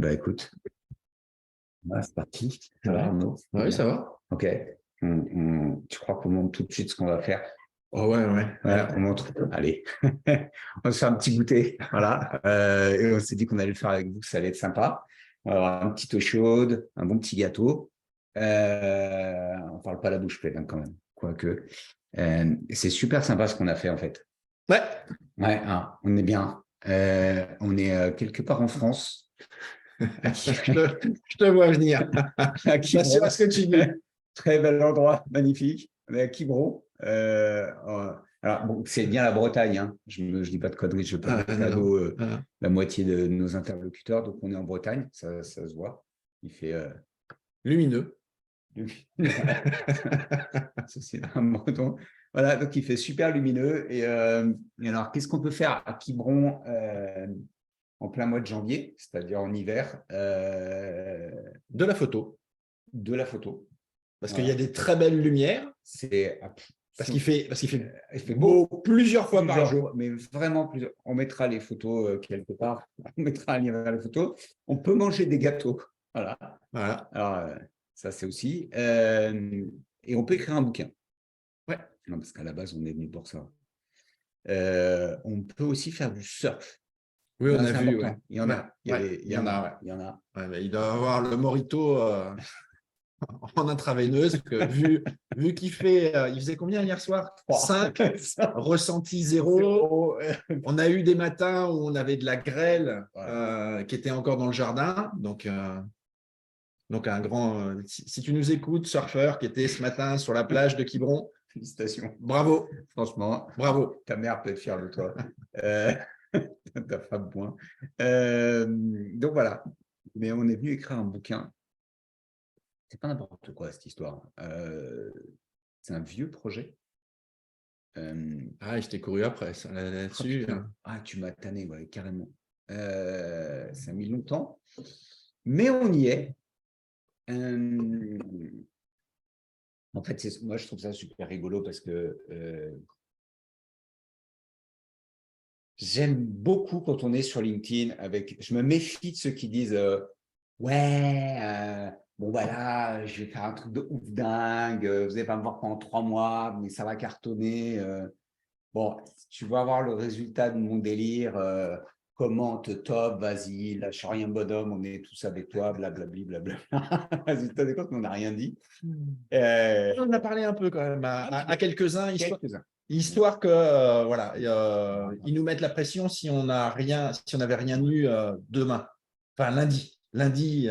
Bah écoute, c'est parti. Ça va, Ouais. Arnaud? Oui, ça va. Ok. Tu crois qu'on montre tout de suite ce qu'on va faire? Oh, ouais. Ouais, on montre. Allez, on se fait un petit goûter. Voilà. Et on s'est dit qu'on allait le faire avec vous, que ça allait être sympa. On va avoir un petit eau chaude, un bon petit gâteau. On parle pas la bouche pleine hein, quand même, quoique. C'est super sympa ce qu'on a fait en fait. Ouais. Ouais, hein, on est bien. On est quelque part en France. Je te vois venir. À Je suis sûr à ce que tu dis. Très bel endroit, magnifique. On est à Quiberon. Alors, bon, c'est bien la Bretagne. Hein. Je ne dis pas de conneries, je ne veux pas mettre à Non. dos Ah. la moitié de nos interlocuteurs. Donc, on est en Bretagne, ça se voit. Il fait. Lumineux. Ça, c'est un breton. Voilà, donc il fait super lumineux. Et alors, qu'est-ce qu'on peut faire à Quiberon en plein mois de janvier, c'est-à-dire en hiver? De la photo. De la photo. Parce qu'il y a Voilà. des très belles lumières. C'est Parce qu'il fait il fait beau beau plusieurs fois par jour. mais vraiment plusieurs. On mettra les photos quelque part. On mettra un lien vers les photos. On peut manger des gâteaux. Voilà. Voilà. Alors, ça, c'est aussi. Et on peut écrire un bouquin. Ouais. Non, parce qu'à la base, on est venu pour ça. On peut aussi faire du surf. Oui, on a C'est vu. important. Ouais. Il y en a. Ouais. Il y en a. Il y en a. Ouais, mais il doit avoir le Morito en intraveineuse. Que vu qu'il fait. Il faisait combien hier soir? 5. Ressenti 0. On a eu des matins où on avait de la grêle qui était encore dans le jardin. Donc un grand. Si tu nous écoutes, surfeur qui était ce matin sur la plage de Quiberon, Félicitations. bravo. Franchement, Bravo. Ta mère peut être fière de toi. Ta femme, point. Donc voilà. Mais on est venu écrire un bouquin. C'est pas n'importe quoi cette histoire. C'est un vieux projet. Je t'ai couru après ça, là-dessus. Tu m'as tanné, ouais, carrément. Ça a mis longtemps, mais on y est. En fait, moi, je trouve ça super rigolo parce que j'aime beaucoup quand on est sur LinkedIn je me méfie de ceux qui disent bon voilà, je vais faire un truc de ouf dingue, vous n'allez pas me voir pendant 3 mois, mais ça va cartonner. Bon, tu vas voir le résultat de mon délire. Commente, top, vas-y, lâche rien, bonhomme, on est tous avec toi, blablabli, blablabla. Résultat des comptes, on n'a rien dit. On en a parlé un peu quand même à quelques-uns, histoire que ils nous mettent la pression si on n'avait rien eu demain. Enfin, lundi. Lundi.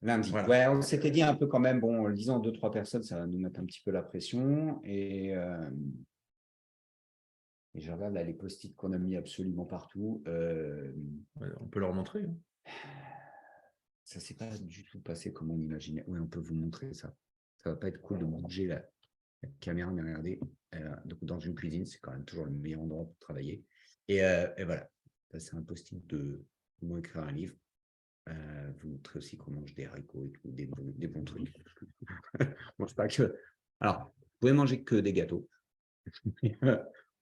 Voilà. Ouais, on s'était dit un peu quand même, bon, en le disant 2-3 personnes, ça va nous mettre un petit peu la pression. Et je regarde là les post-it qu'on a mis absolument partout. On peut leur montrer. Hein. Ça ne s'est pas du tout passé comme on imaginait. Oui, on peut vous montrer ça. Ça ne va pas être cool de bouger la caméra, mais regardez. Donc dans une cuisine, c'est quand même toujours le meilleur endroit pour travailler. Et voilà. Ça, c'est un post-it de comment écrire un livre. Vous montrez aussi qu'on mange des haricots et tout, des bons trucs. Bon, pas que... Alors, vous pouvez manger que des gâteaux.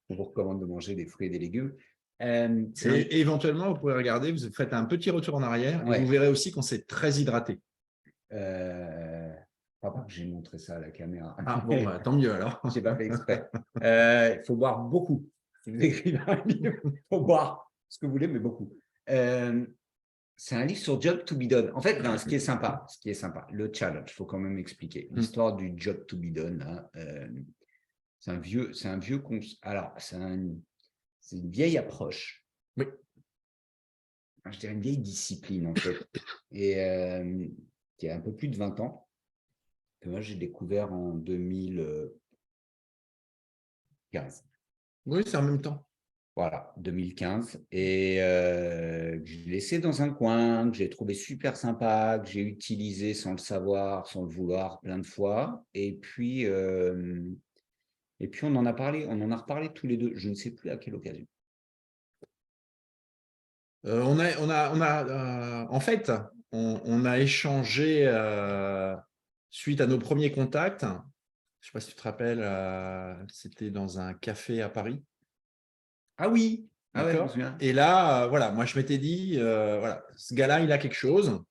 On vous recommande de manger des fruits et des légumes. Et éventuellement, vous pouvez regarder, vous faites un petit retour en arrière et vous verrez aussi qu'on s'est très hydraté. Pas que j'ai montré ça à la caméra. Tant mieux alors. Je n'ai pas fait exprès. Il faut boire beaucoup. Si vous écrivez un livre, il faut boire ce que vous voulez, mais beaucoup. C'est un livre sur job to be done. En fait, ce qui est sympa, le challenge, il faut quand même expliquer. L'histoire du job to be done, là, c'est un vieux alors, c'est une vieille approche. Oui. Je dirais une vieille discipline, en fait, et qui a un peu plus de 20 ans, que moi, j'ai découvert en 2015. Oui, c'est en même temps. Voilà, 2015. Et que j'ai laissé dans un coin, que j'ai trouvé super sympa, que j'ai utilisé sans le savoir, sans le vouloir, plein de fois. Et puis on en a reparlé tous les deux. Je ne sais plus à quelle occasion. En fait, on a échangé suite à nos premiers contacts. Je ne sais pas si tu te rappelles, c'était dans un café à Paris. Ah oui, Ah ouais, je me D'accord. souviens. Et là, voilà, moi, je m'étais dit, voilà, ce gars-là, il a quelque chose.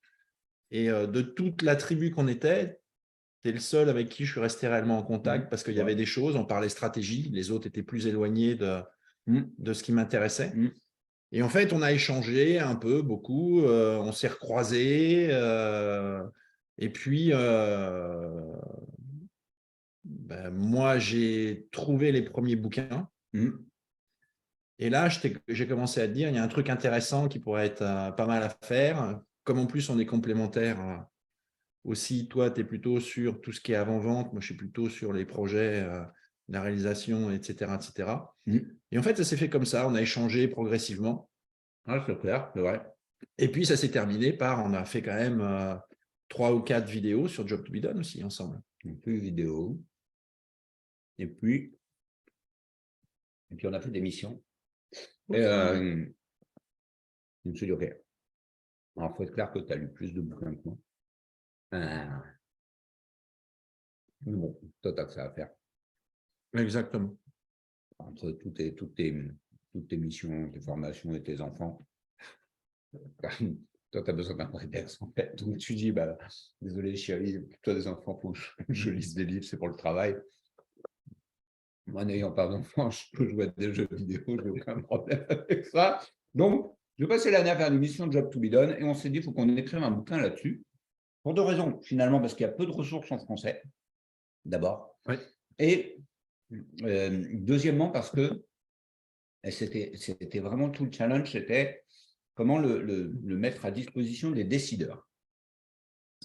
Et de toute la tribu qu'on était, tu es le seul avec qui je suis resté réellement en contact parce qu'il y avait des choses, on parlait stratégie, les autres étaient plus éloignés de ce qui m'intéressait. Et en fait, on a échangé un peu, beaucoup, on s'est recroisés. Et puis, moi, j'ai trouvé les premiers bouquins. Et là, j'ai commencé à te dire, il y a un truc intéressant qui pourrait être pas mal à faire. Comme en plus, on est complémentaires aussi, toi, tu es plutôt sur tout ce qui est avant-vente. Moi, je suis plutôt sur les projets, la réalisation, etc., etc. Et en fait, ça s'est fait comme ça. On a échangé progressivement. Ah, c'est clair, c'est vrai. Et puis, ça s'est terminé par, on a fait quand même 3 ou 4 vidéos sur Job to be Done aussi ensemble. Un peu vidéo. Et puis on a fait des missions. Et je me suis dit, OK, alors il faut être clair que tu as lu plus de bouquins que moi. Mais bon, toi, tu as que ça à faire. Exactement. Entre toutes tes missions, tes formations et tes enfants, toi, tu as besoin d'un prétexte, en fait. Donc, tu dis, bah, désolé, chérie, toi, des enfants, il faut que je lise des livres, c'est pour le travail. Moi, n'ayant pas d'enfants, je peux jouer à des jeux vidéo, je n'ai aucun problème avec ça. Donc, je passais l'année à faire une mission de Job to be Done et on s'est dit, il faut qu'on écrive un bouquin là-dessus. Pour 2 raisons, finalement, parce qu'il y a peu de ressources en français, d'abord. Oui. Et deuxièmement, parce que c'était vraiment tout le challenge, c'était comment le mettre à disposition des décideurs.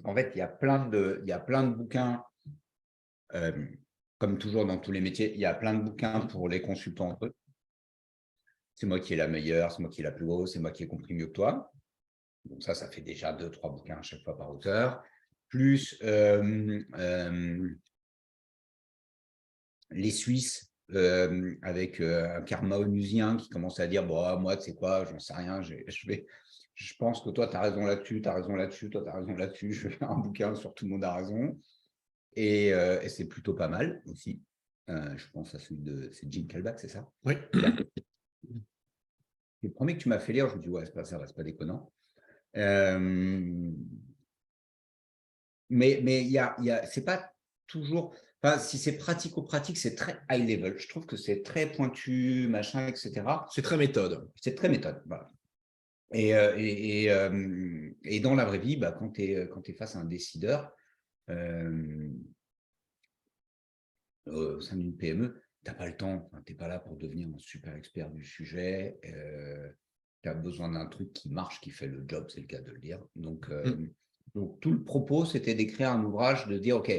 En fait, il y a plein de bouquins, comme toujours dans tous les métiers, il y a plein de bouquins pour les consultants entre eux. C'est moi qui ai la meilleure, c'est moi qui ai la plus grosse, c'est moi qui ai compris mieux que toi. Donc ça fait déjà 2-3 bouquins à chaque fois par auteur. Plus les Suisses avec un karma onusien qui commence à dire bon, moi, tu sais quoi, j'en sais rien, je pense que toi, tu as raison là-dessus, tu as raison là-dessus, toi, tu as raison là-dessus, je vais faire un bouquin sur tout le monde a raison. Et c'est plutôt pas mal aussi. Je pense à celui c'est Jim Kalbach, c'est ça? Oui. Le premier que tu m'as fait lire, je me dis ouais, c'est pas ça, c'est pas déconnant. Mais c'est pas toujours. Enfin, si c'est pratico-pratique, c'est très high level. Je trouve que c'est très pointu, machin, etc. C'est très méthode. C'est très méthode. Voilà. Et dans la vraie vie, bah, quand tu es face à un décideur au sein d'une PME, tu n'as pas le temps. Tu n'es pas là pour devenir un super expert du sujet. Tu as besoin d'un truc qui marche, qui fait le job, c'est le cas de le dire. Donc, tout le propos, c'était d'écrire un ouvrage, de dire, OK,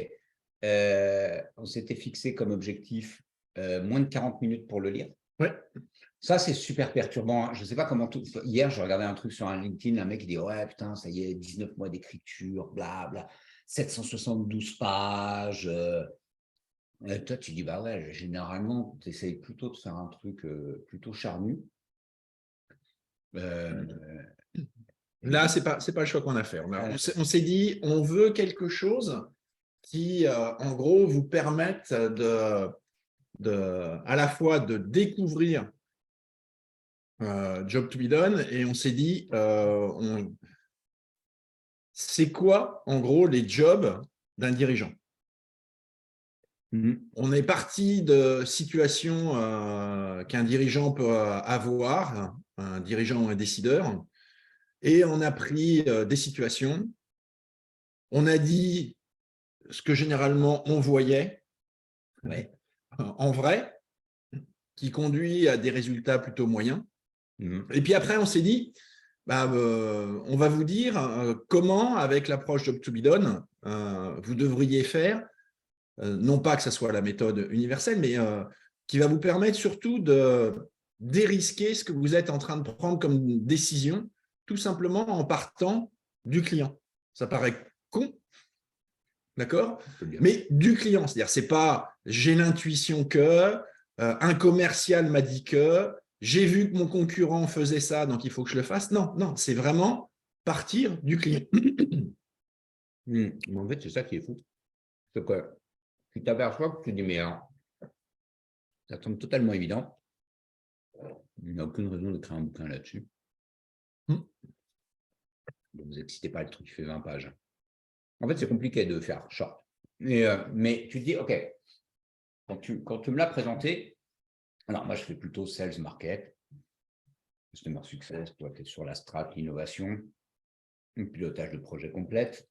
on s'était fixé comme objectif moins de 40 minutes pour le lire. Ouais. Ça, c'est super perturbant. Je ne sais pas comment tout. Hier, je regardais un truc sur un LinkedIn, un mec qui dit ouais, putain, ça y est, 19 mois d'écriture, blabla, 772 pages. Toi, tu dis bah ouais, généralement, tu essayes plutôt de faire un truc plutôt charnu. Là, c'est pas le choix qu'on a fait. On s'est dit, on veut quelque chose qui, en gros, vous permette à la fois de découvrir Job to be Done, et on s'est dit, c'est quoi, en gros, les jobs d'un dirigeant? On est parti de situations qu'un dirigeant peut avoir, un dirigeant ou un décideur, et on a pris des situations. On a dit ce que généralement on voyait en vrai, qui conduit à des résultats plutôt moyens. Et puis après, on s'est dit, on va vous dire comment, avec l'approche Job to be Done, vous devriez faire, non pas que ce soit la méthode universelle, mais qui va vous permettre surtout de dérisquer ce que vous êtes en train de prendre comme décision, tout simplement en partant du client. Ça paraît con, d'accord? Mais du client, c'est-à-dire c'est pas j'ai l'intuition que, un commercial m'a dit que, j'ai vu que mon concurrent faisait ça, donc il faut que je le fasse. Non, c'est vraiment partir du client. Mais en fait, c'est ça qui est fou. C'est que tu t'aperçois que tu dis mais ça semble totalement évident. Il n'y a aucune raison d'écrire un bouquin là-dessus. Mm. Ne vous excitez pas, le truc fait 20 pages. En fait, c'est compliqué de faire short. Mais tu te dis, OK, quand tu me l'as présenté, alors moi, je fais plutôt sales market, customer success, toi, tu es sur la strat, l'innovation, le pilotage de projet complète.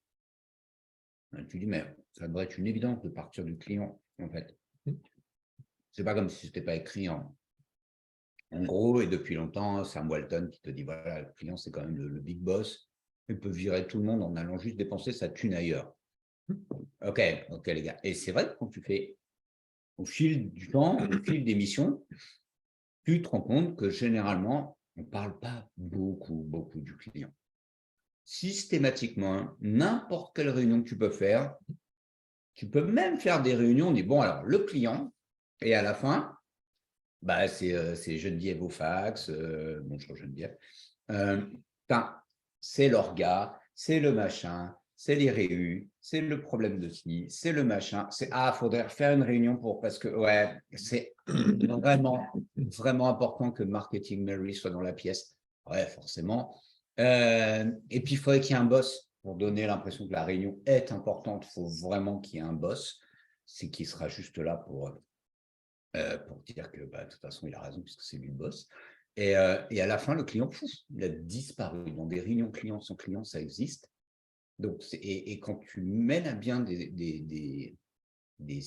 Tu dis, mais ça devrait être une évidence de partir du client, en fait. C'est pas comme si ce n'était pas écrit en gros, et depuis longtemps, Sam Walton qui te dit, voilà, le client, c'est quand même le big boss. Il peut virer tout le monde en allant juste dépenser sa thune ailleurs. OK, les gars. Et c'est vrai que quand tu fais au fil du temps, au fil des missions, tu te rends compte que généralement, on ne parle pas beaucoup du client. Systématiquement, n'importe quelle réunion que tu peux faire, tu peux même faire des réunions, on dit, bon, alors, le client, et à la fin, bah, c'est Geneviève au fax, bonjour Geneviève, c'est l'orga, c'est le machin, c'est les réus, c'est le problème de ci, c'est le machin, c'est faudrait faire une réunion parce que ouais, c'est vraiment important que Marketing Mary soit dans la pièce. Ouais, forcément. Et puis il faudrait qu'il y ait un boss pour donner l'impression que la réunion est importante. Il faut vraiment qu'il y ait un boss, c'est qui sera juste là pour dire que de toute façon il a raison puisque c'est lui le boss. Et à la fin, le client, il a disparu. Dans des réunions clients sans client, ça existe. Donc, et quand tu mènes à bien des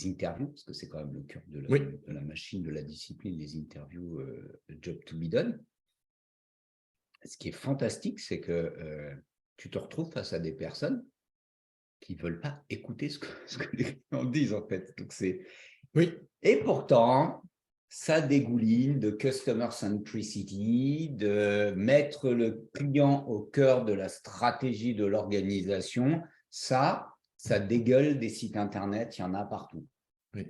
interviews, parce que c'est quand même le cœur de la machine, de la discipline, les interviews job to be done, ce qui est fantastique, c'est que tu te retrouves face à des personnes qui ne veulent pas écouter ce que les clients disent, en fait. Donc, Et pourtant, ça dégouline de customer centricity, de mettre le client au cœur de la stratégie de l'organisation. Ça dégueule des sites Internet, il y en a partout. Oui,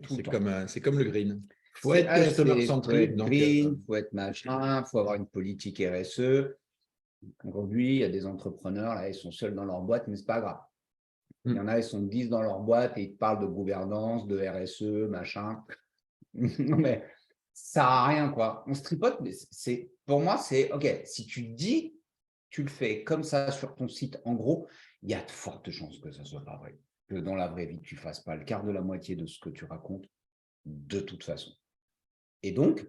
c'est comme le green. Il faut être Il customer faut centric. être green, il faut être machin, il faut avoir une politique RSE. Aujourd'hui, il y a des entrepreneurs, là, ils sont seuls dans leur boîte, mais ce n'est pas grave. Il y en a, ils sont 10 dans leur boîte et ils te parlent de gouvernance, de RSE, machin. Non, mais ça sert à rien, quoi. On se tripote, mais pour moi, c'est OK. Si tu dis, tu le fais comme ça sur ton site, en gros, il y a de fortes chances que ça ne soit pas vrai. Que dans la vraie vie, tu ne fasses pas le quart de la moitié de ce que tu racontes, de toute façon. Et donc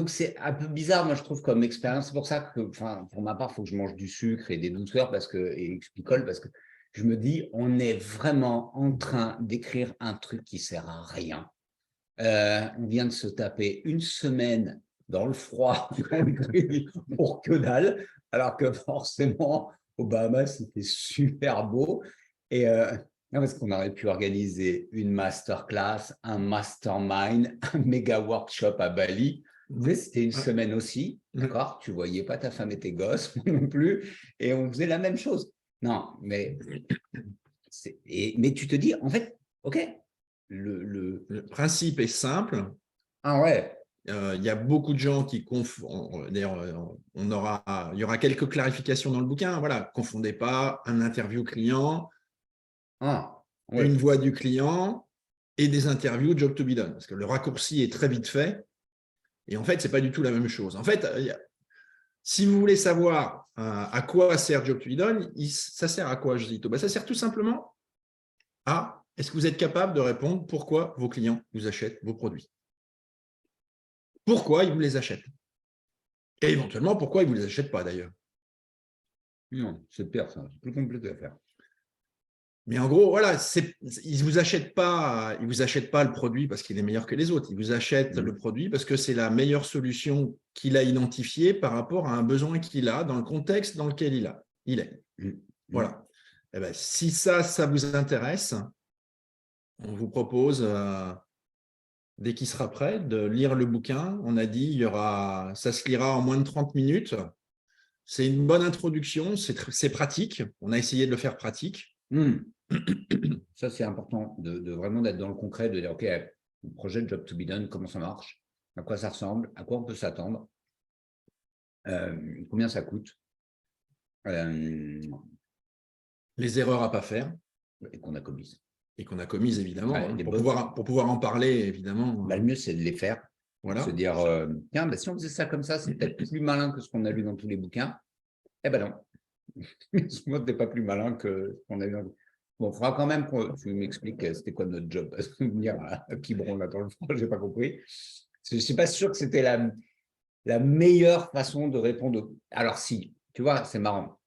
c'est un peu bizarre, moi, je trouve, comme expérience. C'est pour ça que, pour ma part, il faut que je mange du sucre et des douceurs et que je picole, parce que je me dis, on est vraiment en train d'écrire un truc qui ne sert à rien. On vient de se taper une semaine dans le froid pour que dalle, alors que forcément, aux Bahamas, c'était super beau. Et parce qu'on aurait pu organiser une masterclass, un mastermind, un méga workshop à Bali. C'était une semaine aussi, d'accord? Tu ne voyais pas ta femme et tes gosses non plus, et on faisait la même chose. Non, mais tu te dis, en fait, OK, le principe est simple. Ah ouais. Il y a beaucoup de gens qui confondent. D'ailleurs, il y aura quelques clarifications dans le bouquin. Voilà, confondez pas un interview client, une voix du client et des interviews job to be done. Parce que le raccourci est très vite fait. Et en fait, ce n'est pas du tout la même chose. En fait, si vous voulez savoir à quoi sert job to be done, ça sert à quoi, Josito? Ça sert tout simplement à est-ce que vous êtes capable de répondre pourquoi vos clients vous achètent vos produits? Pourquoi ils vous les achètent? Et éventuellement, pourquoi ils ne vous les achètent pas d'ailleurs? Non, c'est pire, ça. C'est plus compliqué à faire. Mais en gros, voilà, ils ne vous achètent pas le produit parce qu'il est meilleur que les autres. Ils vous achètent le produit parce que c'est la meilleure solution qu'il a identifiée par rapport à un besoin qu'il a dans le contexte dans lequel il est. Voilà. Et ben, si ça vous intéresse, on vous propose, dès qu'il sera prêt, de lire le bouquin. On a dit, ça se lira en moins de 30 minutes. C'est une bonne introduction, c'est pratique. On a essayé de le faire pratique. Ça, c'est important de vraiment d'être dans le concret, de dire, OK, le projet de Job to be done, comment ça marche, à quoi ça ressemble, à quoi on peut s'attendre, combien ça coûte. Les erreurs à ne pas faire. Et qu'on a commises. Et qu'on a commises, évidemment, Ouais, les pour bonnes. pouvoir en parler, évidemment. Bah, le mieux, c'est de les faire. Voilà. Se dire, tiens, bah, si on faisait ça comme ça, c'est peut-être plus malin que ce qu'on a lu dans tous les bouquins. Eh ben non. Moi, t'es pas plus malin que ce qu'on a lu dans. Bon, il faudra quand même que tu m'expliques c'était quoi notre job. Parce que me dire à Quiberon, là, dans le froid, j'ai pas compris. Je ne suis pas sûr que c'était la meilleure façon de répondre. Alors, si, tu vois, c'est marrant.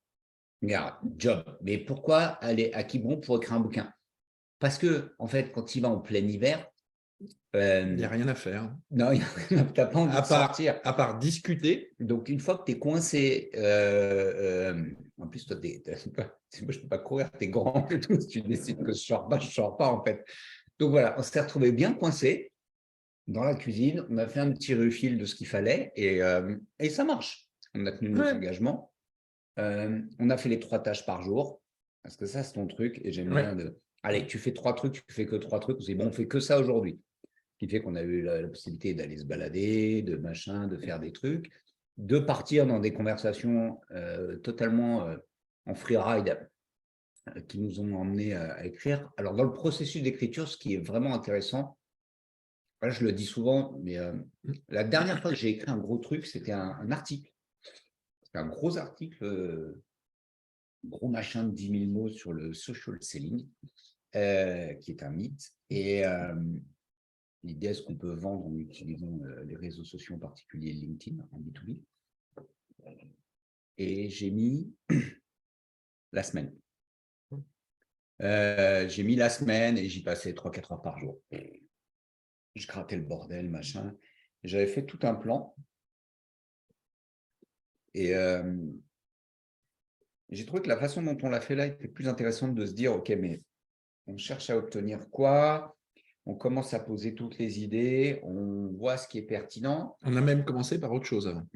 Regarde, job. Mais pourquoi aller à Quiberon pour écrire un bouquin? Parce que, en fait, quand il va en plein hiver, Il n'y a rien à faire. non, tu n'as pas envie de sortir. À part discuter. Donc, une fois que tu es coincé, en plus, toi, moi, je ne peux pas courir, tu es grand et tout. Si tu décides que je ne sors pas, en fait. Donc, voilà, on s'est retrouvé bien coincé dans la cuisine. On a fait un petit refill de ce qu'il fallait et ça marche. On a tenu notre engagement. On a fait les 3 tâches par jour parce que ça, c'est ton truc. Et j'aime bien allez, tu fais 3 trucs, tu fais que 3 trucs. C'est bon, on fait que ça aujourd'hui. Ce qui fait qu'on a eu la possibilité d'aller se balader, de machin, de faire des trucs, de partir dans des conversations totalement en freeride qui nous ont emmenés à écrire. Alors, dans le processus d'écriture, ce qui est vraiment intéressant, là, je le dis souvent, mais la dernière fois que j'ai écrit un gros truc, c'était un article. C'était un gros article, gros machin de 10 000 mots sur le social selling, qui est un mythe. Et l'idée, est-ce qu'on peut vendre en utilisant les réseaux sociaux, en particulier LinkedIn, en B2B. Et j'ai mis la semaine. J'ai mis la semaine et j'y passais 3-4 heures par jour. Je grattais le bordel, machin. J'avais fait tout un plan. Et j'ai trouvé que la façon dont on l'a fait là était plus intéressante de se dire, OK, mais on cherche à obtenir quoi? On commence à poser toutes les idées, on voit ce qui est pertinent. On a même commencé par autre chose avant.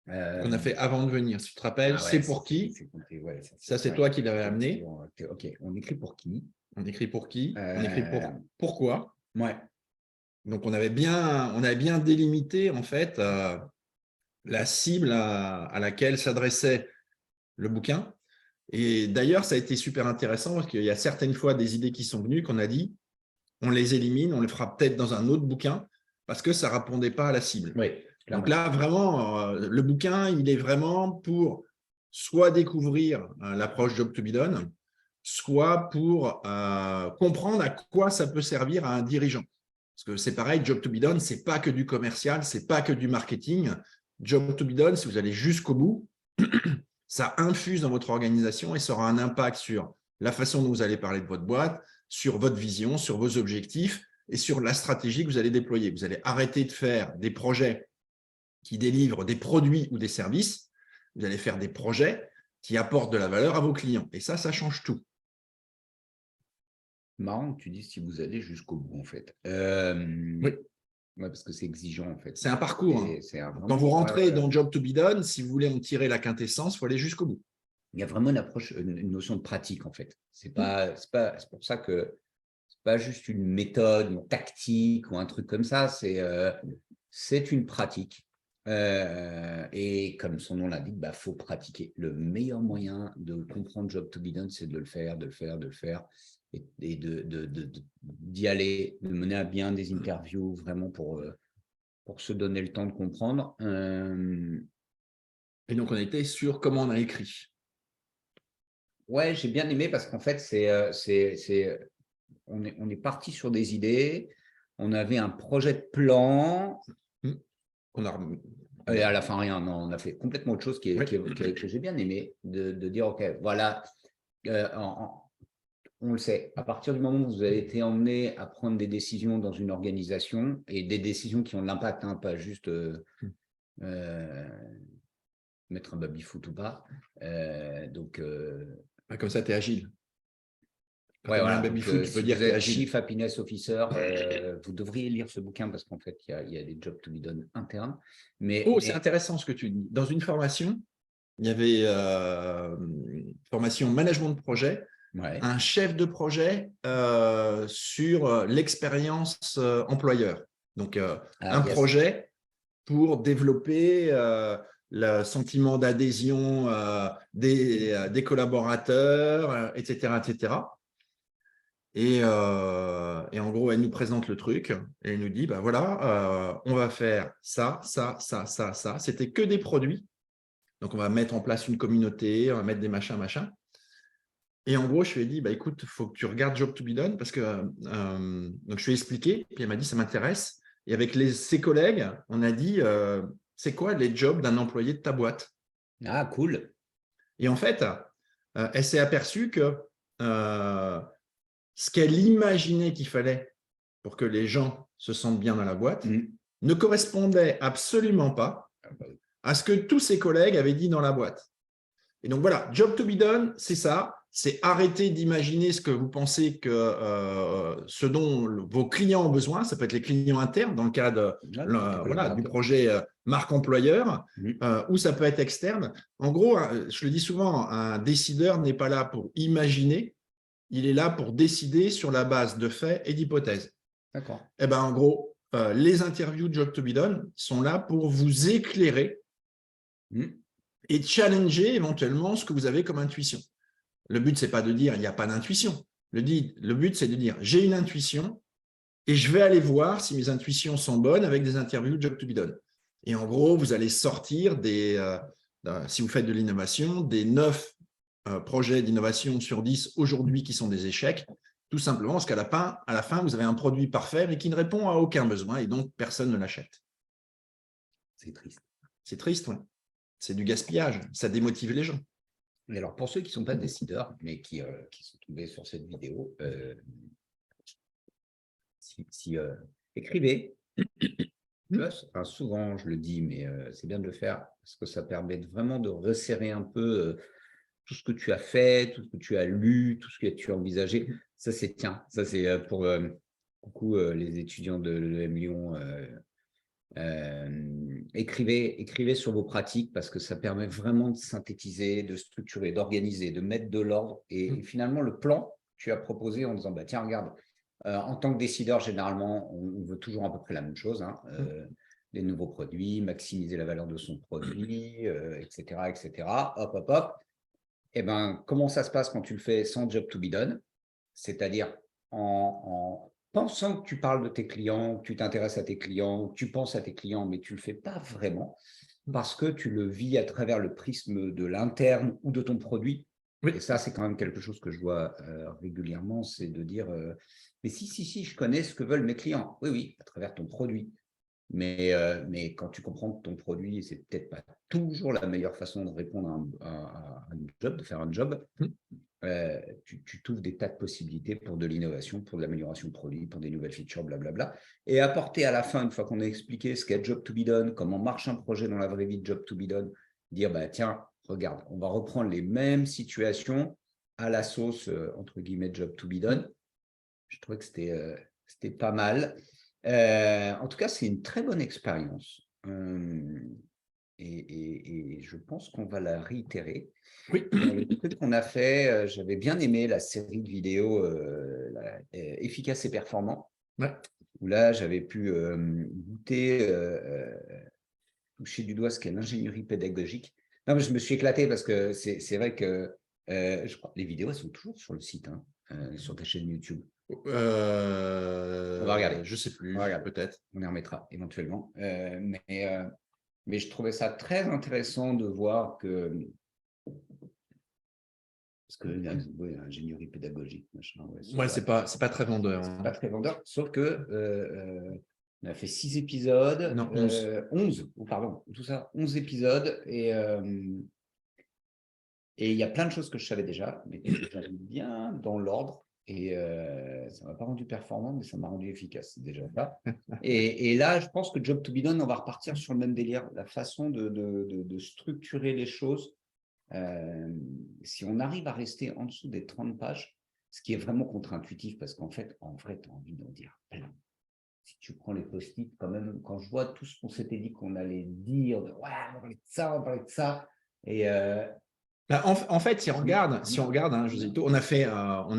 Qu'on a fait avant de venir. Si tu te rappelles, c'est pour qui? Ça, c'est toi qui l'avais amené. OK, on écrit pour qui? On écrit pour qui? On écrit pour pourquoi? Ouais. Donc, on avait bien délimité, en fait, la cible à laquelle s'adressait le bouquin. Et d'ailleurs, ça a été super intéressant parce qu'il y a certaines fois des idées qui sont venues qu'on a dit, on les élimine, on les fera peut-être dans un autre bouquin parce que ça ne répondait pas à la cible. Oui, donc là, vraiment, le bouquin, il est vraiment pour soit découvrir l'approche Job to be done, soit pour comprendre à quoi ça peut servir à un dirigeant. Parce que c'est pareil, Job to be done, ce n'est pas que du commercial, ce n'est pas que du marketing. Job to be done, si vous allez jusqu'au bout, ça infuse dans votre organisation et ça aura un impact sur la façon dont vous allez parler de votre boîte, sur votre vision, sur vos objectifs et sur la stratégie que vous allez déployer. Vous allez arrêter de faire des projets qui délivrent des produits ou des services. Vous allez faire des projets qui apportent de la valeur à vos clients. Et ça change tout. Marrant que tu dises si vous allez jusqu'au bout, en fait. Oui. Ouais, parce que c'est exigeant, en fait. C'est un parcours. Quand vous rentrez dans Job to be done, si vous voulez en tirer la quintessence, il faut aller jusqu'au bout. Il y a vraiment une approche, une notion de pratique, en fait. C'est pour ça que c'est pas juste une méthode, une tactique ou un truc comme ça. C'est une pratique. Et comme son nom l'indique, faut pratiquer. Le meilleur moyen de comprendre Job to be done, c'est de le faire, et d'y aller, de mener à bien des interviews vraiment pour se donner le temps de comprendre. Et donc, on était sur comment on a écrit. Ouais, j'ai bien aimé parce qu'en fait, on est parti sur des idées, on avait un projet de plan. Et à la fin, rien. Non, on a fait complètement autre chose que j'ai bien aimé, de dire, OK, voilà, on le sait, à partir du moment où vous avez été emmené à prendre des décisions dans une organisation, et des décisions qui ont de l'impact, pas juste mettre un baby-foot ou pas. Comme ça, tu es agile. Ouais, voilà. Tu peux si dire vous êtes Chief Happiness Officer, vous devriez lire ce bouquin parce qu'en fait, il y a des jobs to be done internes. C'est intéressant ce que tu dis. Dans une formation, il y avait une formation management de projet, un chef de projet sur l'expérience employeur. Donc, projet pour développer le sentiment d'adhésion des collaborateurs, etc., etc. Et en gros, elle nous présente le truc et elle nous dit, bah voilà, on va faire ça, ça, ça, ça, ça. C'était que des produits. Donc, on va mettre en place une communauté, on va mettre des machins, machins. Et en gros, je lui ai dit, bah, écoute, il faut que tu regardes Job to be done parce que donc je lui ai expliqué, puis elle m'a dit, ça m'intéresse. Et avec ses collègues, on a dit, c'est quoi les jobs d'un employé de ta boîte? Ah, cool. Et en fait, elle s'est aperçue que ce qu'elle imaginait qu'il fallait pour que les gens se sentent bien dans la boîte ne correspondait absolument pas à ce que tous ses collègues avaient dit dans la boîte. Et donc voilà, Job to be done, c'est ça. C'est arrêter d'imaginer ce que vous pensez que ce dont vos clients ont besoin. Ça peut être les clients internes dans le cas du projet marque employeur, ou ça peut être externe. En gros, je le dis souvent, un décideur n'est pas là pour imaginer, il est là pour décider sur la base de faits et d'hypothèses. D'accord. Et ben, en gros, les interviews de Job to be done sont là pour vous éclairer et challenger éventuellement ce que vous avez comme intuition. Le but, ce n'est pas de dire il n'y a pas d'intuition. Le but, c'est de dire j'ai une intuition et je vais aller voir si mes intuitions sont bonnes avec des interviews de Job to be done. Et en gros, vous allez sortir si vous faites de l'innovation, des 9 projets d'innovation sur 10 aujourd'hui qui sont des échecs, tout simplement parce qu'à la fin, vous avez un produit parfait mais qui ne répond à aucun besoin et donc personne ne l'achète. C'est triste. C'est triste, oui. C'est du gaspillage. Ça démotive les gens. Et alors, pour ceux qui ne sont pas décideurs, mais qui sont tombés sur cette vidéo, écrivez. Enfin, souvent, je le dis, mais c'est bien de le faire parce que ça permet vraiment de resserrer un peu tout ce que tu as fait, tout ce que tu as lu, tout ce que tu as envisagé. Ça, c'est pour beaucoup les étudiants de l'EM Lyon. Écrivez sur vos pratiques parce que ça permet vraiment de synthétiser, de structurer, d'organiser, de mettre de l'ordre. Et finalement, le plan que tu as proposé en disant, bah, tiens, regarde, en tant que décideur, généralement, on veut toujours à peu près la même chose. Les nouveaux produits, maximiser la valeur de son produit, etc., etc. Hop, hop, hop. Et ben, comment ça se passe quand tu le fais sans job to be done? C'est-à-dire en pensant que tu parles de tes clients, que tu t'intéresses à tes clients, que tu penses à tes clients, mais tu ne le fais pas vraiment parce que tu le vis à travers le prisme de l'interne ou de ton produit. Oui. Et ça, c'est quand même quelque chose que je vois régulièrement, c'est de dire mais si, je connais ce que veulent mes clients. Oui, à travers ton produit. Mais quand tu comprends que ton produit, c'est peut-être pas toujours la meilleure façon de répondre à un job, de faire un job, tu trouves des tas de possibilités pour de l'innovation, pour de l'amélioration de produit, pour des nouvelles features, blablabla. Et apporter à la fin, une fois qu'on a expliqué ce qu'est job to be done, comment marche un projet dans la vraie vie de job to be done, dire, bah, tiens, regarde, on va reprendre les mêmes situations à la sauce, entre guillemets, job to be done. Je trouvais que c'était pas mal. En tout cas, c'est une très bonne expérience. Et je pense qu'on va la réitérer. Oui. Le truc qu'on a fait, j'avais bien aimé la série de vidéos efficace et performant. Ouais. Où là, j'avais pu goûter, toucher du doigt ce qu'est l'ingénierie pédagogique. Non, mais je me suis éclaté parce que c'est vrai que je crois les vidéos, elles sont toujours sur le site, sur ta chaîne YouTube. On va regarder. Je ne sais plus, peut-être. On y remettra éventuellement. Mais je trouvais ça très intéressant de voir que… Parce que l'ingénierie pédagogique, machin. Ouais, c'est pas très vendeur. C'est pas très vendeur, sauf que on a fait 6 épisodes. Non, 11. 11, pardon, tout ça, 11 épisodes. Et il y a plein de choses que je savais déjà, mais que j'avais bien dans l'ordre. Et ça ne m'a pas rendu performant, mais ça m'a rendu efficace, c'est déjà ça. Et là, je pense que Job to be done, on va repartir sur le même délire. La façon de structurer les choses, si on arrive à rester en dessous des 30 pages, ce qui est vraiment contre-intuitif, parce qu'en fait, en vrai, tu as envie d'en dire plein. Si tu prends les post-it, quand même, quand je vois tout ce qu'on s'était dit qu'on allait dire, ouais, on va parler de ça, et… En fait, si on regarde, Josito, on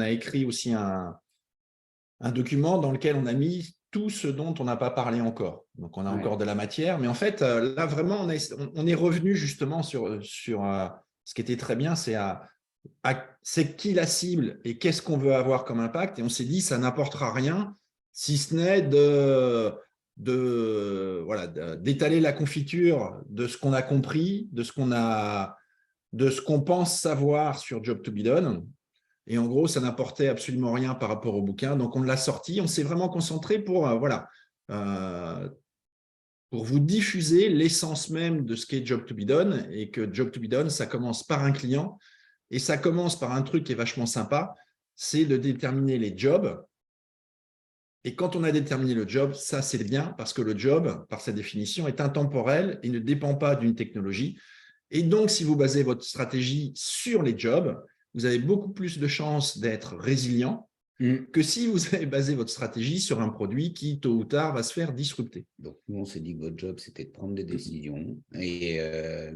a écrit aussi un document dans lequel on a mis tout ce dont on n'a pas parlé encore. Donc, on a encore de la matière. Mais en fait, là, vraiment, on est revenu justement sur ce qui était très bien, c'est à c'est qui la cible et qu'est-ce qu'on veut avoir comme impact. Et on s'est dit, ça n'apportera rien si ce n'est d'étaler la confiture de ce qu'on a compris, de ce qu'on pense savoir sur Job to be Done. Et en gros, ça n'apportait absolument rien par rapport au bouquin. Donc, on l'a sorti. On s'est vraiment concentré pour vous diffuser l'essence même de ce qu'est Job to be Done. Et que Job to be Done, ça commence par un client. Et ça commence par un truc qui est vachement sympa, c'est de déterminer les jobs. Et quand on a déterminé le job, ça, c'est bien parce que le job, par sa définition, est intemporel et ne dépend pas d'une technologie. Et donc, si vous basez votre stratégie sur les jobs, vous avez beaucoup plus de chances d'être résilient que si vous avez basé votre stratégie sur un produit qui, tôt ou tard, va se faire disrupter. Donc, nous, on s'est dit que votre job, c'était de prendre des décisions et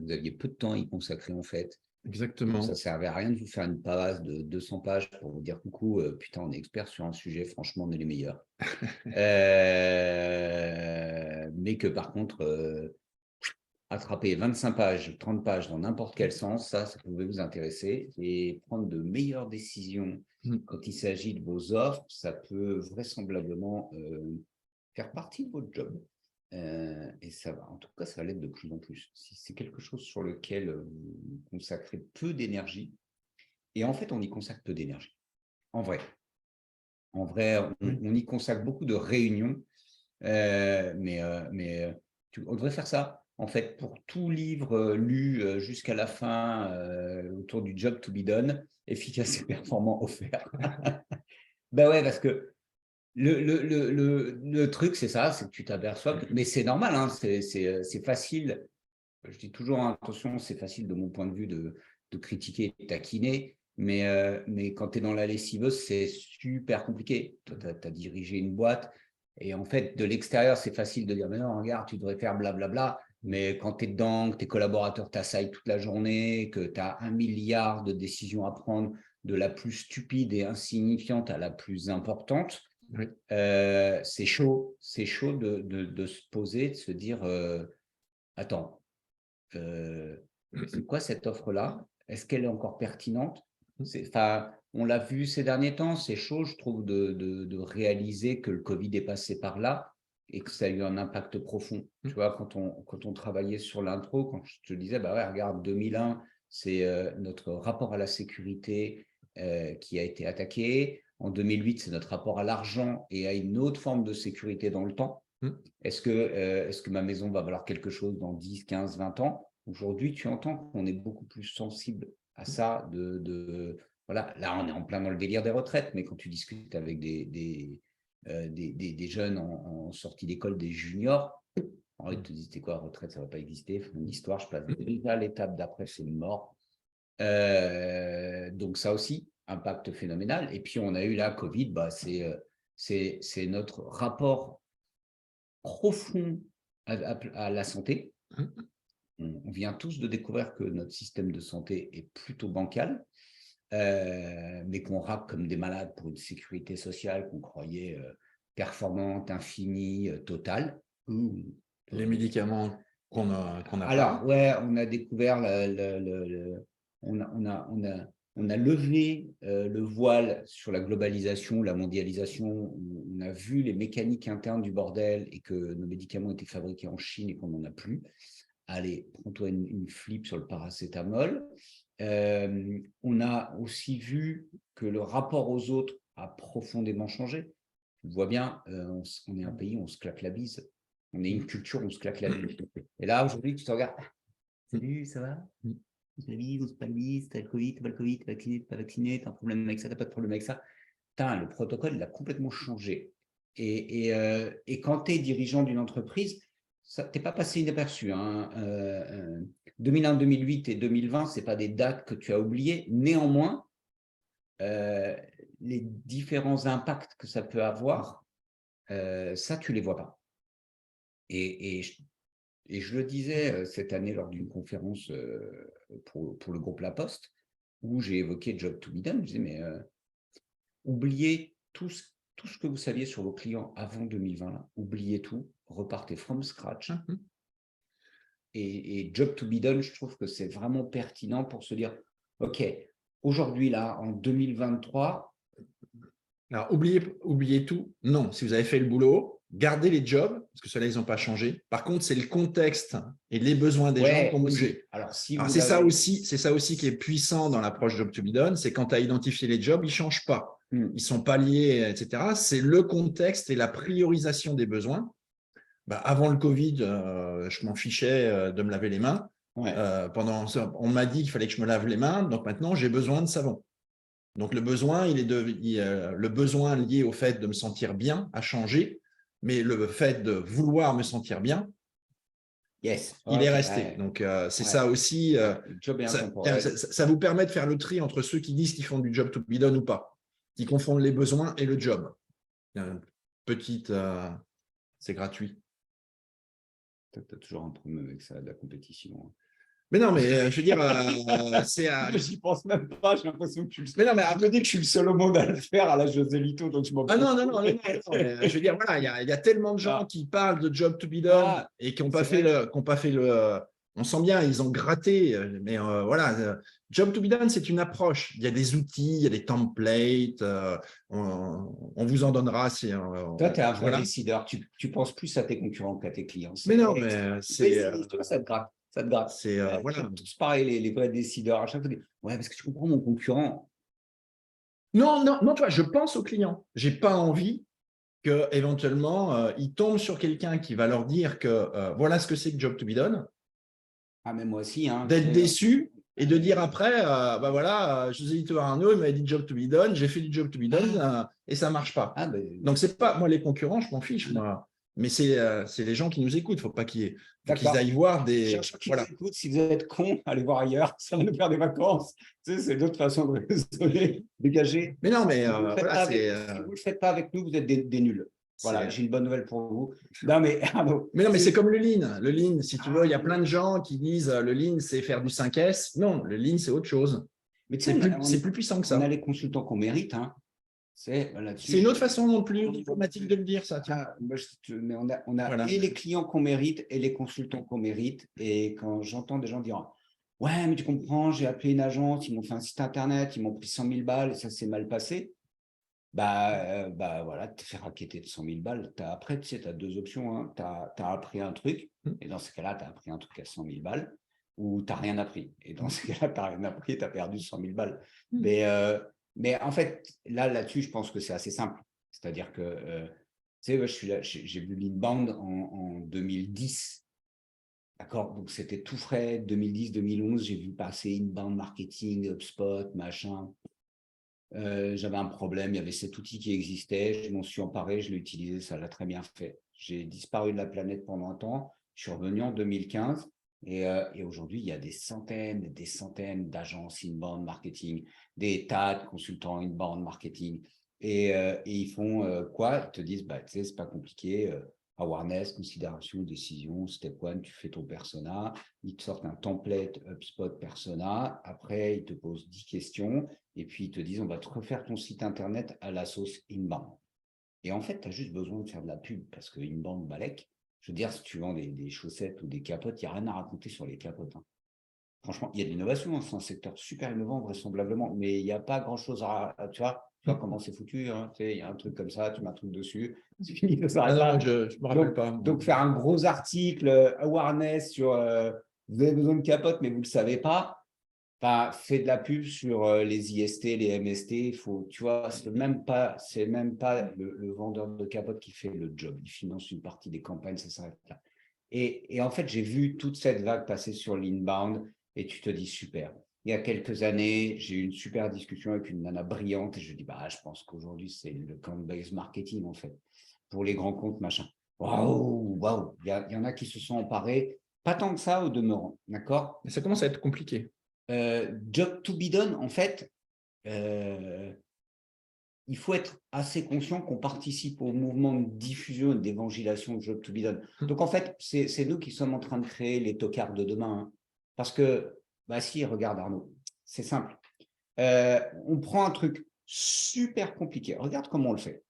vous aviez peu de temps à y consacrer, en fait. Exactement. Donc, ça ne servait à rien de vous faire une passe de 200 pages pour vous dire coucou, putain, on est expert sur un sujet, franchement, on est les meilleurs. Mais que par contre, attraper 25 pages, 30 pages dans n'importe quel sens, ça pouvait vous intéresser. Et prendre de meilleures décisions quand il s'agit de vos offres, ça peut vraisemblablement faire partie de votre job. Et ça va, en tout cas, ça va l'être de plus en plus. Si c'est quelque chose sur lequel vous consacrez peu d'énergie, et en fait, on y consacre peu d'énergie. En vrai, on y consacre beaucoup de réunions, mais on devrait faire ça. En fait, pour tout livre lu jusqu'à la fin autour du job to be done, efficace et performant offert. Ben ouais, parce que le truc, c'est ça, c'est que tu t'aperçois, mais c'est normal, hein, c'est facile. Je dis toujours, hein, attention, c'est facile de mon point de vue de critiquer, de taquiner, mais quand tu es dans la lessiveuse, c'est super compliqué. Toi, tu as dirigé une boîte et en fait, de l'extérieur, c'est facile de dire, mais non, regarde, tu devrais faire blablabla. Mais quand tu es dedans, que tes collaborateurs t'assaillent toute la journée, que tu as 1 milliard de décisions à prendre, de la plus stupide et insignifiante à la plus importante, oui. C'est chaud de se poser, de se dire, attends, c'est quoi cette offre-là? Est-ce qu'elle est encore pertinente? On l'a vu ces derniers temps, c'est chaud, je trouve, de réaliser que le Covid est passé par là et que ça a eu un impact profond. Tu vois, quand on travaillait sur l'intro, quand je te disais, bah ouais, regarde, 2001, c'est notre rapport à la sécurité qui a été attaqué. En 2008, c'est notre rapport à l'argent et à une autre forme de sécurité dans le temps. Est-ce que ma maison va valoir quelque chose dans 10, 15, 20 ans? Aujourd'hui, tu entends qu'on est beaucoup plus sensible à ça. Voilà, là, on est en plein dans le délire des retraites, mais quand tu discutes avec des jeunes en sortie d'école, des juniors, ils te disent, c'est quoi, retraite, ça ne va pas exister. Une histoire, je passe déjà l'étape d'après, c'est une mort. Donc ça aussi, impact phénoménal. Et puis, on a eu là, Covid, bah, c'est notre rapport profond à la santé. On vient tous de découvrir que notre système de santé est plutôt bancal, mais qu'on rappe comme des malades pour une sécurité sociale qu'on croyait performante, infinie, totale. Les médicaments qu'on a Alors, pas. ouais, on a découvert, on a levé le voile sur la globalisation, la mondialisation. On a vu les mécaniques internes du bordel et que nos médicaments étaient fabriqués en Chine et qu'on n'en a plus. Allez, prends-toi une flip sur le paracétamol. On a aussi vu que le rapport aux autres a profondément changé. Tu vois bien, on est un pays où on se claque la bise. On est une culture où on se claque la bise. Et là, aujourd'hui, tu te regardes. Salut, ça va? On se la bise, on se pas la bise, t'as le Covid, t'as pas le Covid, t'es vacciné, t'es pas vacciné, t'as un problème avec ça, t'as pas de problème avec ça. Putain, le protocole, il a complètement changé. Et quand tu es dirigeant d'une entreprise, tu n'es pas passé inaperçu. 2001, 2008 et 2020, ce n'est pas des dates que tu as oubliées. Néanmoins, les différents impacts que ça peut avoir, ça, tu ne les vois pas. Et je le disais cette année lors d'une conférence pour le groupe La Poste, où j'ai évoqué Job to be done. Je disais, mais oubliez tout ce que vous saviez sur vos clients avant 2020, là. Oubliez tout, repartez from scratch. Et Job to be done, je trouve que c'est vraiment pertinent pour se dire, OK, aujourd'hui, là, en 2023, Alors, oubliez tout. Non, si vous avez fait le boulot, gardez les jobs, parce que ceux-là, ils n'ont pas changé. Par contre, c'est le contexte et les besoins des gens qui ont aussi. bougé. Alors, si Alors, vous c'est ça avez… aussi qui est puissant dans l'approche Job to be done, c'est quand tu as identifié les jobs, ils ne changent pas. Hmm. Ils ne sont pas liés, etc. C'est le contexte et la priorisation des besoins. Avant le Covid, je m'en fichais de me laver les mains. Ouais. On m'a dit qu'il fallait que je me lave les mains, donc maintenant, j'ai besoin de savon. Donc, le besoin, le besoin lié au fait de me sentir bien a changé, mais le fait de vouloir me sentir bien, Yes. il est Ok, resté. ouais. Donc, c'est Ouais. ça aussi. Le job est intemporel. Ça vous permet de faire le tri entre ceux qui disent qu'ils font du job to be done ou pas, qui confondent les besoins et le job. Petite, c'est gratuit. Tu as toujours un problème avec ça, de la compétition. Mais non, mais je veux dire, c'est. J'y pense même pas, j'ai l'impression que tu le sais. Mais non, mais Je me dis que je suis le seul au monde à le faire à la Joselito, donc je m'en Ah non, mais je veux dire, voilà, il y a tellement de gens qui parlent de job to be done et qui n'ont pas fait le. On sent bien, ils ont gratté, mais voilà, job to be done, c'est une approche. Il y a des outils, il y a des templates, on vous en donnera. Toi, tu es un vrai décideur, tu penses plus à tes concurrents qu'à tes clients. Mais non, mais c'est. Ça te gratte. Ça te gratte. C'est voilà. Tous pareil, les vrais décideurs. À chaque fois, ouais, parce que tu comprends mon concurrent. Non, toi, je pense aux clients. Je n'ai pas envie qu'éventuellement, ils tombent sur quelqu'un qui va leur dire que voilà ce que c'est que job to be done. Ah, mais moi aussi. Hein, d'être déçu et de dire après, José Arnaud, il m'avait dit job to be done, j'ai fait du job to be done et ça ne marche pas. Donc, c'est pas moi, les concurrents, je m'en fiche, moi. Mais c'est les gens qui nous écoutent. Il ne faut pas qu'ils aillent voir des. Voilà. Écoute, si vous êtes con, allez voir ailleurs. Ça va nous faire des vacances. Tu sais, c'est d'autres façons de raisonner, dégager. Mais non, mais si vous ne le faites pas avec nous, vous êtes des nuls. Voilà, j'ai une bonne nouvelle pour vous. Non, mais c'est comme le lean. Le lean, si tu veux, il y a plein de gens qui disent le lean, c'est faire du 5S. Non, le lean, c'est autre chose. Mais c'est plus puissant que ça. On a les consultants qu'on mérite. Hein. C'est une autre façon non plus diplomatique de le dire, ça. Mais on a et les clients qu'on mérite et les consultants qu'on mérite. Et quand j'entends des gens dire « Ouais, mais tu comprends, j'ai appelé une agence, ils m'ont fait un site internet, ils m'ont pris 100 000 balles et ça s'est mal passé. » Voilà, te faire raqueter de 100 000 balles. Après, tu sais, tu as deux options. Hein. Tu as appris un truc, et dans ce cas-là, tu as appris un truc à 100 000 balles, ou tu n'as rien appris. Et dans ce cas-là, tu n'as rien appris et tu as perdu 100 000 balles. Mais en fait, là-dessus, je pense que c'est assez simple. C'est-à-dire que, tu sais, j'ai vu l'Inbound en 2010. D'accord, donc c'était tout frais, 2010-2011, j'ai vu passer Inbound Marketing, HubSpot, machin. J'avais un problème, il y avait cet outil qui existait, je m'en suis emparé, je l'ai utilisé, ça l'a très bien fait. J'ai disparu de la planète pendant un temps, je suis revenu en 2015 et aujourd'hui, il y a des centaines d'agences inbound marketing, des tas de consultants inbound marketing et ils font quoi? Ils te disent, tu sais, c'est pas compliqué, awareness, considération, décision, step one, tu fais ton persona, ils te sortent un template HubSpot persona, après ils te posent 10 questions et puis ils te disent on va te refaire ton site internet à la sauce inbound. Et en fait, tu as juste besoin de faire de la pub parce que inbound balèque, je veux dire, si tu vends des chaussettes ou des capotes, il n'y a rien à raconter sur les capotes. Hein. Franchement, il y a de l'innovation, hein, c'est un secteur super innovant vraisemblablement, mais il n'y a pas grand-chose tu vois comment c'est foutu, hein, il y a un truc comme ça, tu mets un truc dessus, c'est fini, ça s'arrête là. Je me rappelle pas. Donc, faire un gros article, awareness sur vous avez besoin de capote, mais vous ne le savez pas, fait de la pub sur les IST, les MST, il faut, tu vois, c'est même pas le vendeur de capote qui fait le job, il finance une partie des campagnes, ça s'arrête là. Et en fait, j'ai vu toute cette vague passer sur l'inbound et tu te dis super. Il y a quelques années, j'ai eu une super discussion avec une nana brillante et je dis, je pense qu'aujourd'hui, c'est le account-based marketing, en fait, pour les grands comptes, machin. Waouh, il y en a qui se sont emparés, pas tant que ça au demeurant, d'accord? Mais ça commence à être compliqué. Job to be done, en fait, il faut être assez conscient qu'on participe au mouvement de diffusion et d'évangélisation de Job to be done. Donc, en fait, c'est nous qui sommes en train de créer les tocards de demain. Hein. Parce que, si, regarde Arnaud, c'est simple. On prend un truc super compliqué. Regarde comment on le fait.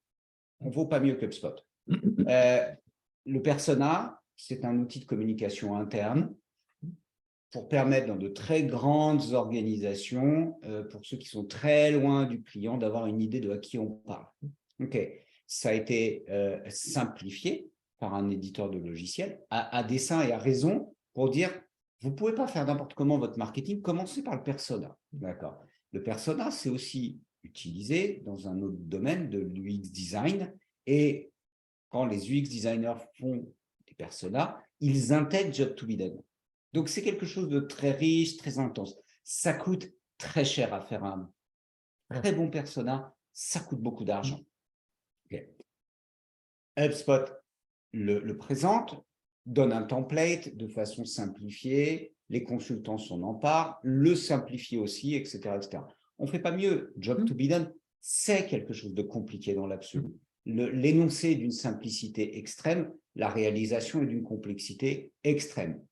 On ne vaut pas mieux que HubSpot. Le persona, c'est un outil de communication interne pour permettre dans de très grandes organisations, pour ceux qui sont très loin du client, d'avoir une idée de à qui on parle. OK. Ça a été simplifié par un éditeur de logiciels à dessein et à raison pour dire, vous ne pouvez pas faire n'importe comment votre marketing, commencez par le persona. D'accord. Le persona, c'est aussi utilisé dans un autre domaine de l'UX design. Et quand les UX designers font des personas, ils intègrent Job to be done. Donc, c'est quelque chose de très riche, très intense. Ça coûte très cher à faire un très bon persona. Ça coûte beaucoup d'argent. Okay. HubSpot le présente, donne un template de façon simplifiée. Les consultants s'en emparent, le simplifient aussi, etc. etc. On ne fait pas mieux. Job to be done, c'est quelque chose de compliqué dans l'absolu. L'énoncé d'une simplicité extrême, la réalisation est d'une complexité extrême.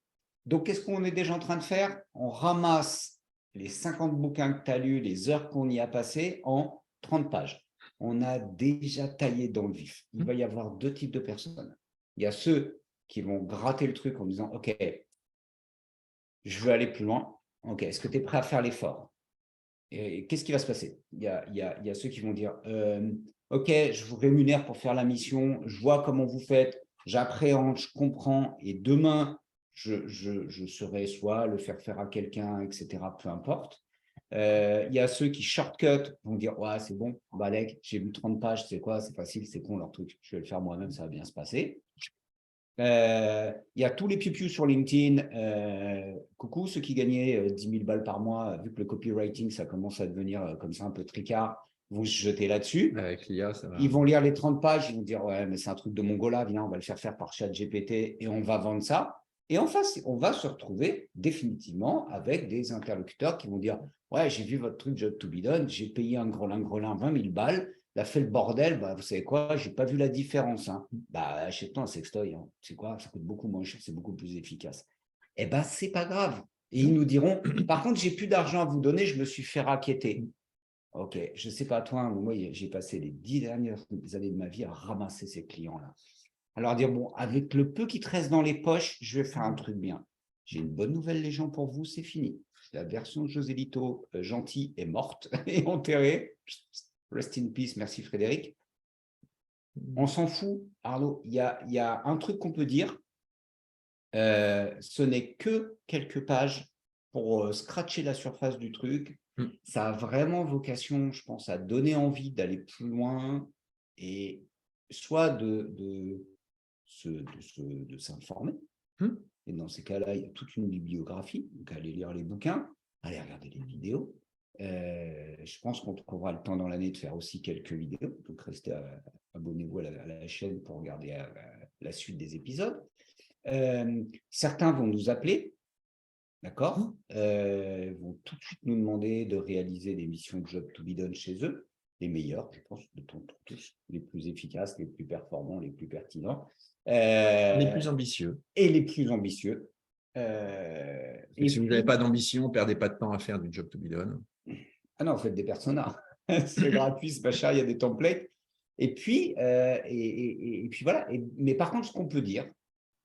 Donc, qu'est-ce qu'on est déjà en train de faire? On ramasse les 50 bouquins que tu as lus, les heures qu'on y a passées en 30 pages. On a déjà taillé dans le vif. Il va y avoir 2 types de personnes. Il y a ceux qui vont gratter le truc en disant « Ok, je veux aller plus loin. Ok, est-ce que tu es prêt à faire l'effort ?» Et qu'est-ce qui va se passer? Il y a ceux qui vont dire « Ok, je vous rémunère pour faire la mission. Je vois comment vous faites. J'appréhende, je comprends. Et demain, je saurai soit le faire à quelqu'un, etc. Peu importe. » Il y a ceux qui shortcut vont dire ouais, c'est bon, Balek, j'ai vu 30 pages, c'est quoi, c'est facile, c'est con leur truc, je vais le faire moi-même, ça va bien se passer. Il y a tous les piou-piou sur LinkedIn. Coucou, ceux qui gagnaient 10 000 balles par mois, vu que le copywriting, ça commence à devenir comme ça un peu tricard, vous se jetez là-dessus. Avec l'IA, ça va. Ils vont lire les 30 pages, ils vont dire ouais, mais c'est un truc de Mongola, viens, on va le faire par ChatGPT et on va vendre ça. Et en face, on va se retrouver définitivement avec des interlocuteurs qui vont dire ouais, j'ai vu votre truc Job to be done, j'ai payé un grelin 20 000 balles, il a fait le bordel, bah, vous savez quoi, j'ai pas vu la différence. Hein. Bah, achète-toi un sextoy, hein. C'est quoi, ça coûte beaucoup moins cher, c'est beaucoup plus efficace. Eh bien, c'est pas grave. Et ils nous diront par contre, j'ai plus d'argent à vous donner, je me suis fait racketter. Ok, je ne sais pas toi, moi j'ai passé les 10 dernières années de ma vie à ramasser ces clients-là. Alors dire, bon, avec le peu qui te reste dans les poches, je vais faire un truc bien. J'ai une bonne nouvelle, les gens, pour vous, c'est fini. La version de José Lito, gentille, est morte et enterrée. Rest in peace, merci Frédéric. On s'en fout, Arnaud. Il y a un truc qu'on peut dire. Ce n'est que quelques pages pour scratcher la surface du truc. Ça a vraiment vocation, je pense, à donner envie d'aller plus loin et soit de s'informer. Et dans ces cas-là, il y a toute une bibliographie. Donc, allez lire les bouquins, allez regarder les vidéos. Je pense qu'on trouvera le temps dans l'année de faire aussi quelques vidéos. Donc, restez abonnez-vous à la chaîne pour regarder la suite des épisodes. Certains vont nous appeler, d'accord, vont tout de suite nous demander de réaliser des missions Job to be done chez eux, les meilleurs, je pense, de tous, les plus efficaces, les plus performants, les plus pertinents. Les plus ambitieux. Et les plus ambitieux. Et si vous n'avez pas d'ambition, ne perdez pas de temps à faire du Job to be done. Ah non, vous faites des personas. C'est gratuit, c'est pas cher, il y a des templates. Et puis voilà. Mais par contre, ce qu'on peut dire,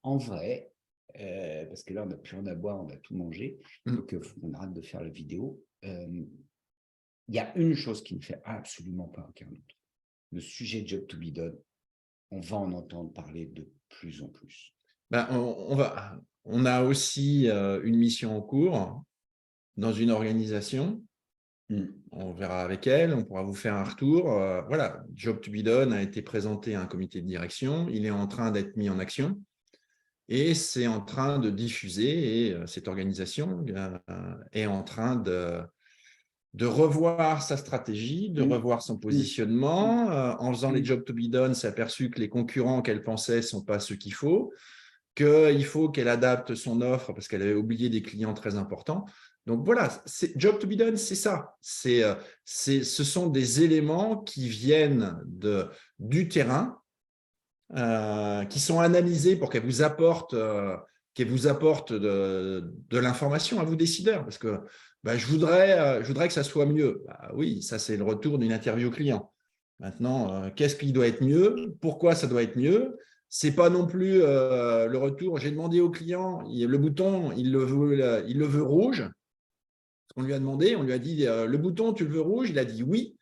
en vrai, parce que là, on n'a plus rien à boire, on a tout mangé, donc on arrête de faire la vidéo. Il y a une chose qui ne fait absolument pas aucun autre. Le sujet Job to be done, on va en entendre parler de plus en plus. Ben, on a aussi une mission en cours dans une organisation. On verra avec elle, on pourra vous faire un retour. Voilà, Job to be done a été présenté à un comité de direction. Il est en train d'être mis en action. Et c'est en train de diffuser, et cette organisation est en train de revoir sa stratégie, de revoir son positionnement. En faisant les Job to be done, s'est aperçu que les concurrents qu'elle pensait ne sont pas ceux qu'il faut qu'elle adapte son offre parce qu'elle avait oublié des clients très importants. Donc voilà, Job to be done, c'est ça. Ce sont des éléments qui viennent du terrain, qui sont analysés pour qu'elles vous apportent de l'information à vous décideurs. Parce que je voudrais que ça soit mieux. Oui, ça c'est le retour d'une interview client. Maintenant, qu'est-ce qui doit être mieux? Pourquoi ça doit être mieux? C'est pas non plus le retour. J'ai demandé au client, le bouton, il le veut rouge. On lui a demandé, on lui a dit, le bouton, tu le veux rouge? Il a dit oui.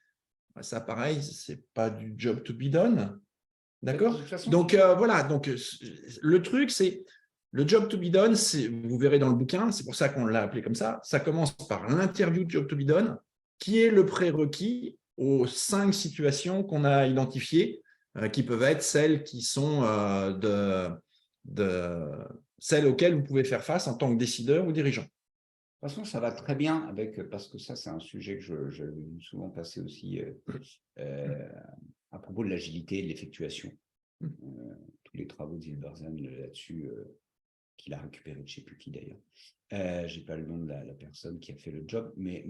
Ça, pareil, c'est pas du job to be done. D'accord? Donc, voilà. Donc, le truc, c'est le job to be done, vous verrez dans le bouquin, c'est pour ça qu'on l'a appelé comme ça. Ça commence par l'interview de job to be done, qui est le prérequis aux 5 situations qu'on a identifiées, qui peuvent être celles qui sont celles auxquelles vous pouvez faire face en tant que décideur ou dirigeant. De toute façon, ça va très bien parce que ça, c'est un sujet que je vu souvent passer aussi à propos de l'agilité et de l'effectuation. Tous les travaux de Zilberstein là-dessus, qu'il a récupéré de je ne sais plus qui d'ailleurs. Je n'ai pas le nom de la personne qui a fait le job, mais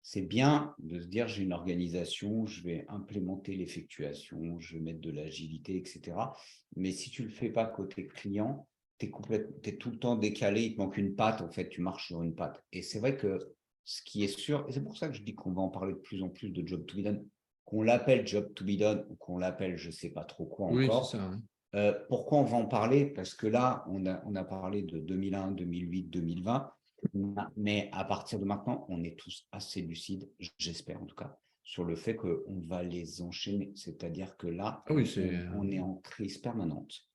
c'est bien de se dire j'ai une organisation, je vais implémenter l'effectuation, je vais mettre de l'agilité, etc. Mais si tu ne le fais pas côté client, tu es tout le temps décalé, il te manque une patte, en fait, tu marches sur une patte. Et c'est vrai que ce qui est sûr, et c'est pour ça que je dis qu'on va en parler de plus en plus de job to be done, qu'on l'appelle job to be done ou qu'on l'appelle je ne sais pas trop quoi encore. Oui, c'est ça, oui. Pourquoi on va en parler? Parce que là, on a parlé de 2001, 2008, 2020. Mais à partir de maintenant, on est tous assez lucides, j'espère en tout cas, sur le fait qu'on va les enchaîner. C'est-à-dire que là, Oui, on est en crise permanente.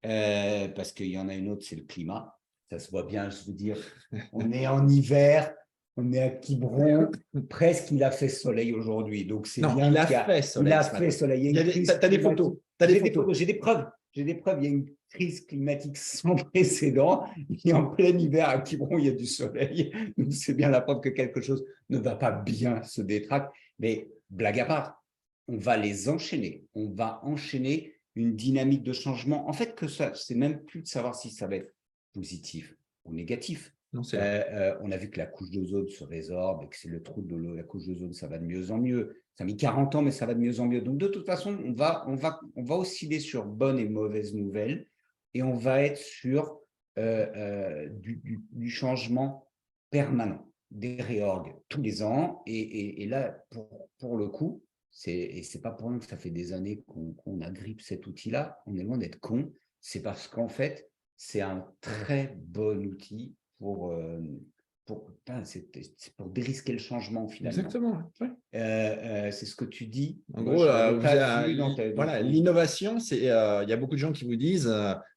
Parce qu'il y en a une autre, c'est le climat. Ça se voit bien, je veux dire. On est en hiver, on est à Quiberon. Presque, il a fait soleil aujourd'hui. Donc, c'est non, bien il a qu'il fait soleil. Il a fait soleil. Tu as des photos. J'ai des photos. J'ai des preuves. J'ai des preuves. Il y a une crise climatique sans précédent. Et en plein hiver, à Quiberon, il y a du soleil. Donc, c'est bien la preuve que quelque chose ne va pas bien se détraquer. Mais blague à part, on va les enchaîner. On va enchaîner une dynamique de changement. En fait, que ça, c'est même plus de savoir si ça va être positif ou négatif. Non, on a vu que la couche d'ozone se résorbe et que c'est le trou de la couche d'ozone, ça va de mieux en mieux. Ça a mis 40 ans, mais ça va de mieux en mieux. Donc, de toute façon, on va osciller sur bonnes et mauvaises nouvelles et on va être sur du changement permanent, des réorgs tous les ans. Et là, pour le coup, et c'est pas pour rien que ça fait des années qu'on agrippe cet outil-là, on est loin d'être con. C'est parce qu'en fait, c'est un très bon outil c'est pour dérisquer le changement finalement. Exactement. Ouais. C'est ce que tu dis. En Moi, gros, voilà, l'innovation, il y a beaucoup de gens qui vous disent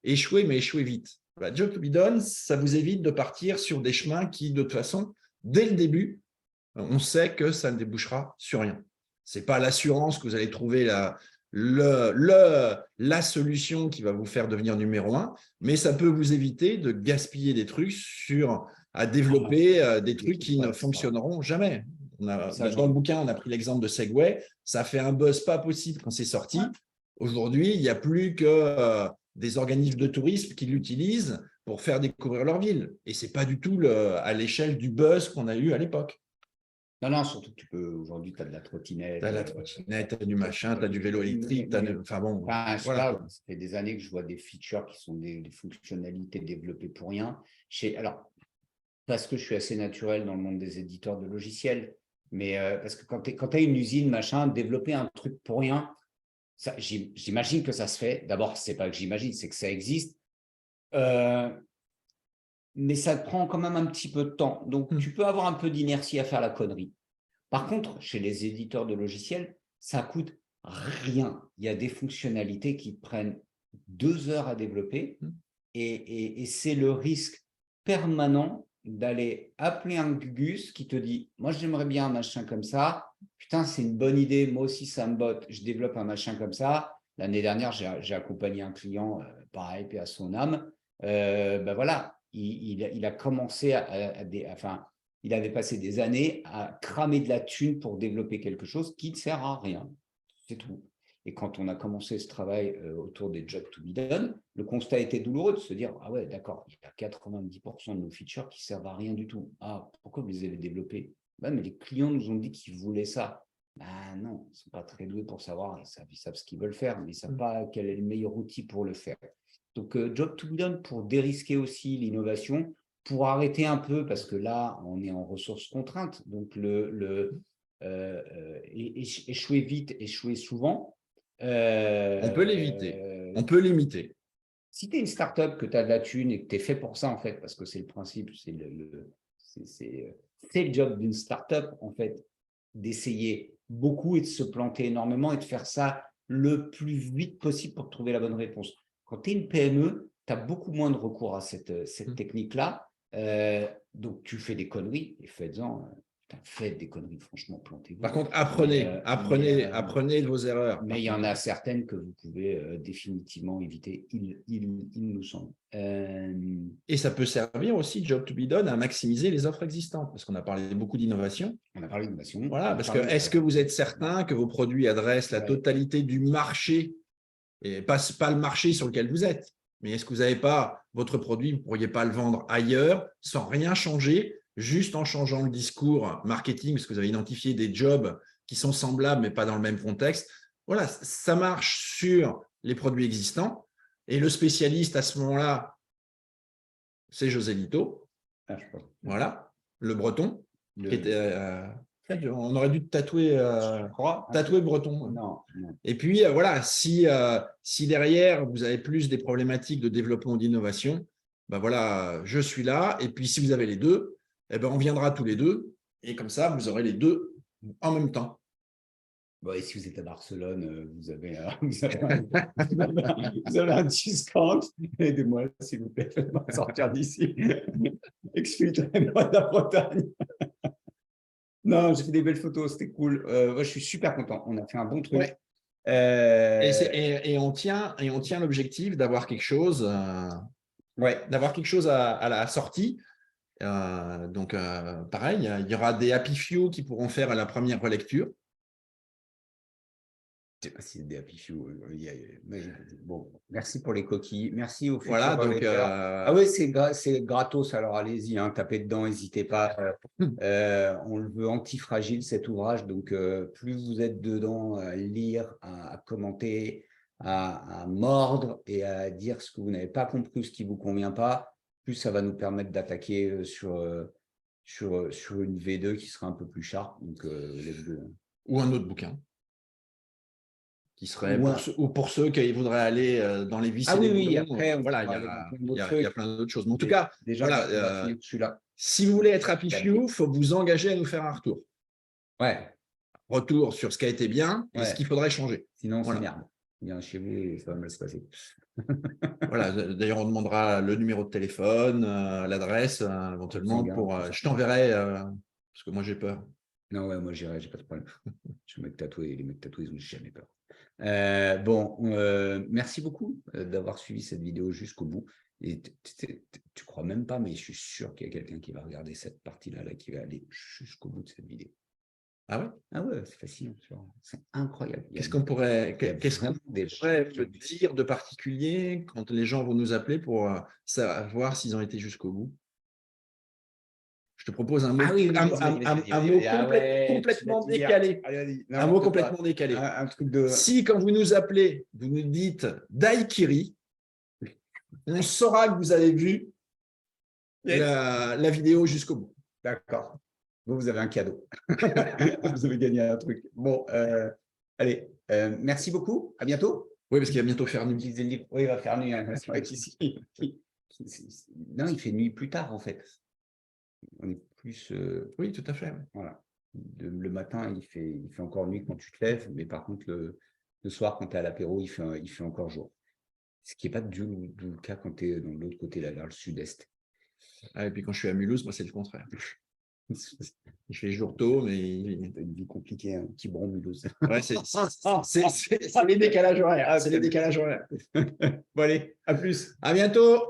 échouer, mais échouer vite. Job to be done, ça vous évite de partir sur des chemins qui, de toute façon, dès le début, on sait que ça ne débouchera sur rien. Ce n'est pas l'assurance que vous allez trouver la solution qui va vous faire devenir numéro 1, mais ça peut vous éviter de gaspiller des trucs à développer des trucs qui ne fonctionneront jamais. Dans le bouquin, on a pris l'exemple de Segway. Ça fait un buzz pas possible quand c'est sorti. Aujourd'hui, il n'y a plus que des organismes de tourisme qui l'utilisent pour faire découvrir leur ville. Et ce n'est pas du tout à l'échelle du buzz qu'on a eu à l'époque. Non, surtout que aujourd'hui, tu as de la trottinette. Tu as la trottinette, tu as du machin, tu as du vélo électrique. Enfin bon, voilà. Ça fait des années que je vois des features qui sont des fonctionnalités développées pour rien. Alors, parce que je suis assez naturel dans le monde des éditeurs de logiciels, mais parce que quand tu as une usine, machin, développer un truc pour rien, j'imagine que ça se fait. D'abord, c'est pas que j'imagine, c'est que ça existe. Mais ça te prend quand même un petit peu de temps. Donc, tu peux avoir un peu d'inertie à faire la connerie. Par contre, chez les éditeurs de logiciels, ça coûte rien. Il y a des fonctionnalités qui prennent 2 heures à développer et c'est le risque permanent d'aller appeler un Gugus qui te dit « Moi, j'aimerais bien un machin comme ça. Putain, c'est une bonne idée. Moi aussi, ça me botte. Je développe un machin comme ça. » L'année dernière, j'ai accompagné un client, pareil, puis à son âme. Voilà, il a commencé il avait passé des années à cramer de la thune pour développer quelque chose qui ne sert à rien. C'est tout. Et quand on a commencé ce travail autour des jobs to be done, le constat était douloureux de se dire « Ah ouais, d'accord, il y a 90% de nos features qui ne servent à rien du tout. Ah, pourquoi vous les avez développés ?» Ouais, mais les clients nous ont dit qu'ils voulaient ça. Ben non, ils ne sont pas très doués pour savoir, ils savent ce qu'ils veulent faire, mais ils ne savent pas quel est le meilleur outil pour le faire. Donc, job to be done pour dérisquer aussi l'innovation, pour arrêter un peu, parce que là, on est en ressources contraintes. Donc, échouer vite, échouer souvent, On peut l'éviter. On peut l'imiter. Si tu es une startup, que tu as de la thune et que tu es fait pour ça, en fait, parce que c'est le principe, c'est le job d'une startup, en fait, d'essayer beaucoup et de se planter énormément et de faire ça le plus vite possible pour trouver la bonne réponse. Quand tu es une PME, tu as beaucoup moins de recours à cette technique-là. Donc, tu fais des conneries et faites-en. Faites des conneries, franchement, plantez-vous. Par contre, apprenez de vos erreurs. Mais il y en a certaines que vous pouvez définitivement éviter, il nous semble. Et ça peut servir aussi, Job to be done, à maximiser les offres existantes, parce qu'on a parlé beaucoup d'innovation. On a parlé d'innovation. Voilà, parce que est-ce que vous êtes certain que vos produits adressent la totalité du marché, et pas le marché sur lequel vous êtes, mais est-ce que vous n'avez pas votre produit, vous ne pourriez pas le vendre ailleurs sans rien changer, juste en changeant le discours marketing, parce que vous avez identifié des jobs qui sont semblables, mais pas dans le même contexte. Voilà, ça marche sur les produits existants. Et le spécialiste à ce moment-là, c'est José Lito. Voilà, le breton. Qui était, on aurait dû tatouer breton. Non. Et puis, voilà, si derrière, vous avez plus des problématiques de développement ou d'innovation, ben voilà, je suis là. Et puis, si vous avez les deux, eh ben, on viendra tous les deux. Et comme ça, vous aurez les deux en même temps. Bon, et si vous êtes à Barcelone, vous avez un discount. Aidez-moi, s'il vous plaît, faites-moi sortir d'ici. Exfiltrez-moi de la Bretagne. Non, j'ai fait des belles photos, c'était cool. Moi, je suis super content. On a fait un bon truc. Ouais. Et on tient l'objectif d'avoir quelque chose, d'avoir quelque chose à la sortie. Donc, pareil, il y aura des Happy Few qui pourront faire à la première relecture. Je ne sais pas si c'est des Happy Few. Bon, merci pour les coquilles. Merci aux futurs. Voilà, donc, ah oui, c'est gratos, alors allez-y, hein, tapez dedans, n'hésitez pas. On le veut antifragile, cet ouvrage. Donc, plus vous êtes dedans à lire, à commenter, à mordre et à dire ce que vous n'avez pas compris ou ce qui ne vous convient pas, plus ça va nous permettre d'attaquer sur une V2 qui sera un peu plus sharp. Donc, ou un autre bouquin. Qui serait pour ceux qui voudraient aller dans les vis et les boulons. Après, voilà, il y a plein d'autres choses. Mais en tout cas, déjà, voilà, celui-là. Si vous voulez être Happy Few, il faut vous engager à nous faire un retour. Ouais. Retour sur ce qui a été bien et ce qu'il faudrait changer. Sinon, c'est merde. Viens chez vous et ça va mal se passer. Voilà. D'ailleurs, on demandera le numéro de téléphone, l'adresse, éventuellement. Je t'enverrai, parce que moi, j'ai peur. Non, ouais, moi, j'irai, j'ai pas de problème. Je suis un mec tatoué, les mecs tatoués, ils n'ont jamais peur. Merci beaucoup d'avoir suivi cette vidéo jusqu'au bout. Et tu crois même pas, mais je suis sûr qu'il y a quelqu'un qui va regarder cette partie-là, qui va aller jusqu'au bout de cette vidéo. Ah ouais? Ah ouais, c'est fascinant. C'est incroyable. Qu'est-ce qu'on pourrait dire de particulier quand les gens vont nous appeler pour savoir s'ils ont été jusqu'au bout? Je te propose un mot, complètement décalé. Un mot complètement décalé. Un truc de... Si, quand vous nous appelez, vous nous dites Daiquiri, on saura que vous avez vu la vidéo jusqu'au bout. D'accord. Vous avez un cadeau. Vous avez gagné un truc. Bon, allez, merci beaucoup. À bientôt. Oui, parce qu'il va bientôt faire nuit. Oui, il va faire nuit. Hein. C'est vrai qu'ici, non, il fait nuit plus tard, en fait. On est plus... Oui, tout à fait. Voilà. Le matin, il fait encore nuit quand tu te lèves, mais par contre, le soir, quand tu es à l'apéro, il fait encore jour. Ce qui n'est pas du le cas quand tu es dans l'autre côté, là, vers le sud-est. Ah, et puis quand je suis à Mulhouse, moi, c'est le contraire. Il fait jour tôt, mais il a une vie compliquée, un petit bron Mulhouse. Ouais, c'est les décalages horaires. C'est les décalages horaires. Bon, allez, à plus. À bientôt.